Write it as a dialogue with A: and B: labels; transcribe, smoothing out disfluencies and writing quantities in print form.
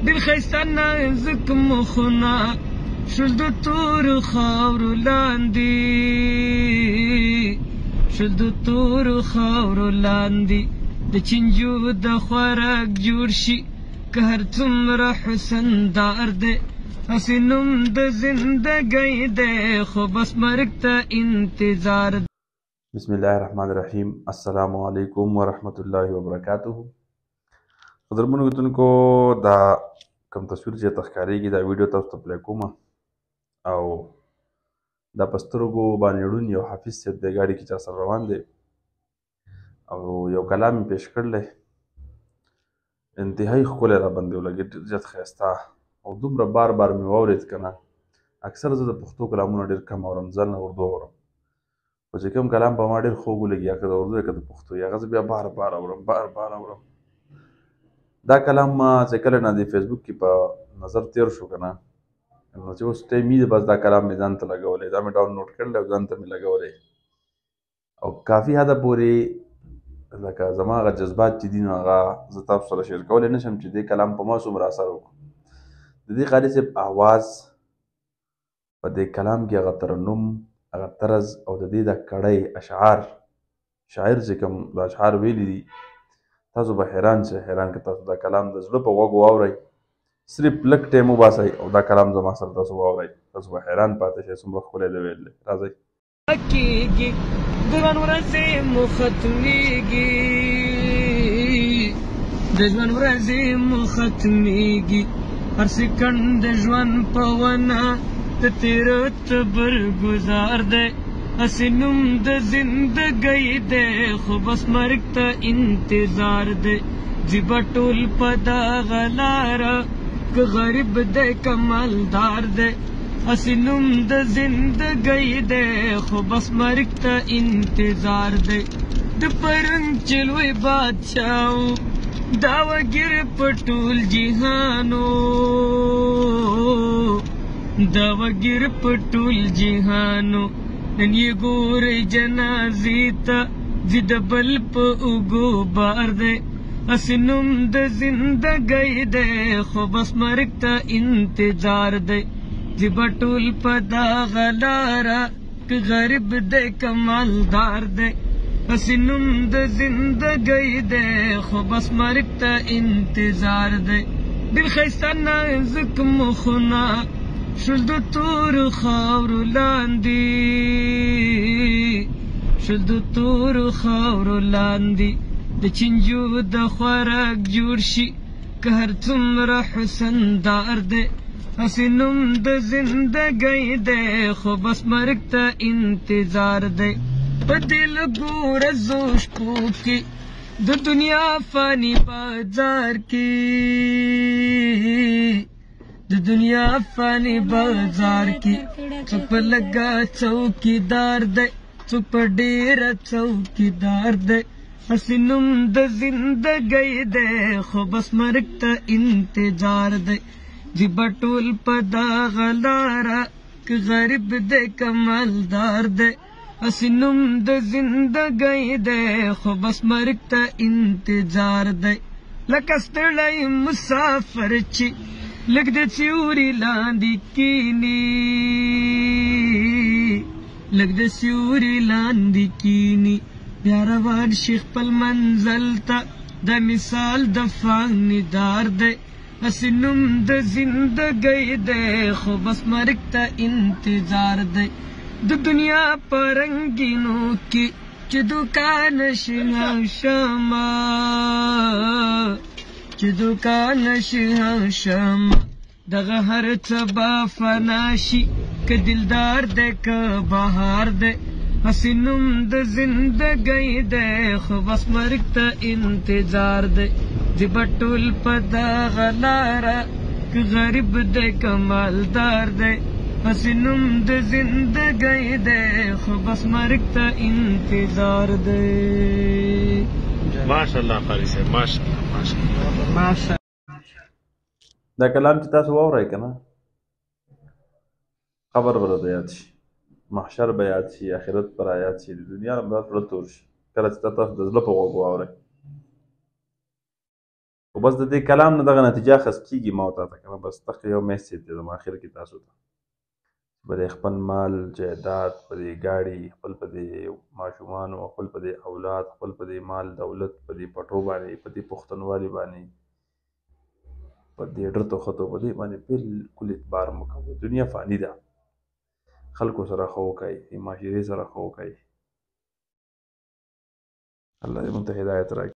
A: دل ښایسته نازک مخونه شول د تورو خاورو لاندې، شول د تورو خاورو لاندې، د چنجو د خوراک جوړ شي که هر څومره حسن دار دی، هسې نوم د زندګۍ دی خو بس مرګ ته انتظار دی.
B: بسم الله الرحمن الرحیم. السلام علیکم ورحمت الله وبرکاتہ. قدرمنو کتونکو، دا کوم تصویر چې ته ښکارېږي دا ویډیو تاسو ته پلی کومه او دا په سترګو باندې ړوند یو حافظ صاحب دی، ګاډي کې چا سره روان دی او یو کلام یې پیش کړلی، انتهایي ښکلی راباندې ولګېد، ډېر زیات ښایسته او دومره بار بار مې واورېد که نه. اکثر زه د پښتو کلامونه ډېر کم اورم، ځل نه اردو اورم، خو چې کوم کلام په ما ډېر خوږ ولګي یا که د اردو یا که د پښتو یا هغه زه بیا بار بار اورم بار بار اورم. دا کلام ما چې کله نه د فیسبوک کې په نظر تیر شو که نه، نو چې اوس ټایم وي بس دا کلام مې ځان ته لګولی، دا مې ډاونلوډ کړلی او ځان ته مې لګولی او کافي حده پورې لکه زما هغه جذبات چې دي نو هغه زه تاسو سره شیر کولی نه شم چې دې کلام په ما څومره اثر وکړو. د دې قاري صاحب اواز په دې کلام کې هغه ترنم، هغه طرز او د دې د کړۍ اشعار، شاعر چې کوم د اشعار ویلي دي تاسو به حیران شئ. حیران که تاسو دا کلام د زړه په غوږ واورئ، صرف لږ ټایم وباسئ او دا کلام زما سره تاسو واورئ، تاسو به حیران پاتې شئ څومره ښکلی دی ویل دی. راځئ.
A: کېږي د ژوند ورځې مو ختمېږي، د ژوند ورځې مو ختمېږي، هر سکند د ژوند په ونه د تېره تبر ګزار دی، هسې نوم د زندګۍ دی خو بس مرګ ته انتظار دی. ځي به ټول په دغه لاره که غریب دی که مالدار دی، هسې نوم د زندګۍ دی خو بس مرګ ته انتظار دی. د پرنګ چې لوی بادشاه و دا وګیر په ټول جهانو، دا وګیر په ټول جهانو، نن یې ګورئ جنازې ته ځي د بل په اوږو بار دی، هسې نوم د زندګۍ دی خو بس مرګ ته انتظار دی. ځي به ټول په دغه لاره که غریب دی که مالدار دی، هسې نوم د زندګۍ دی خو بس مرګ ته انتظار دی. ډېر ښایسته نازک مخونه شول د تورو خاورو لاندې، شول د تورو خاورو لاندې، د چنجو د خوراک جوړ شي که هر څومره حسن دار دی، هسې نوم د زندګۍ دی خو بس مرګ ته انتظار دی. په دې لږو ورځو شپو کې د دنیا فاني بازار کې، د دنیا فاني بازار کې څوک په لږه څوکیدار دی، څوک په ډېره څوکیدار دی، هسې نوم د زندګۍ دی خو بس مرګ ته انتظار دی. ځي به ټول په دغه لاره که غریب دی که مالدار دی، هسې نوم د زندګۍ دی خو بس مرګ ته انتظار دی. لکه ستړی مسافر چې لږ د سیوري لاندې کیني، لږ د سیوري لاندې کیني، بیا روان شي خپل منزل ته د مثال د فانیدار دی، هسې نوم د زندګۍ دی خو بس مرګ ته انتظار دی. د دنیا په رنګینو کې چې دوکان شي شمه، چې دوکان شي شمه، دغه هر څه به فنا شي که دلدار دی که بهار دی، هسې نوم د زندګۍ دی خو بس مرګ ته انتظار دی. ځي به ټول په دغه لاره که غریب دی که مالدار دی، هسې نوم د زندګۍ دی خو بس مرګ ته انتظار دی.
C: ماشاءالله قاری صاحب، ماشاءالله ماشاءالله.
B: دا کلام چې تاسو واورئ که نه، قبر به درته یاد شي، محشر به یاد شي، آخرت به را یاد شي، د دنیا نه به زړه تور شي کله چې تاسو د زړه په غوږ واورئ. خو بس د دې کلام نه دغه نتیجه اخیست کېږي ما او تا ته که نه بس دغه یو میسج دی زما اخر کې تاسو ته په دې خپل مال جایداد په دې ګاډي خپل په دې ماشومانو خپل په دې اولاد خپل په دې مال دولت په دې پټو باندې په دې پښتونوالي باندې په دې ډرتو خطو په دې باندې بالکل اعتبار مه کوئ دنیا فاني ده خلکو سره ښه وکئ معاشرې سره ښه وکئ الله دې موږ ته هدایت راکړي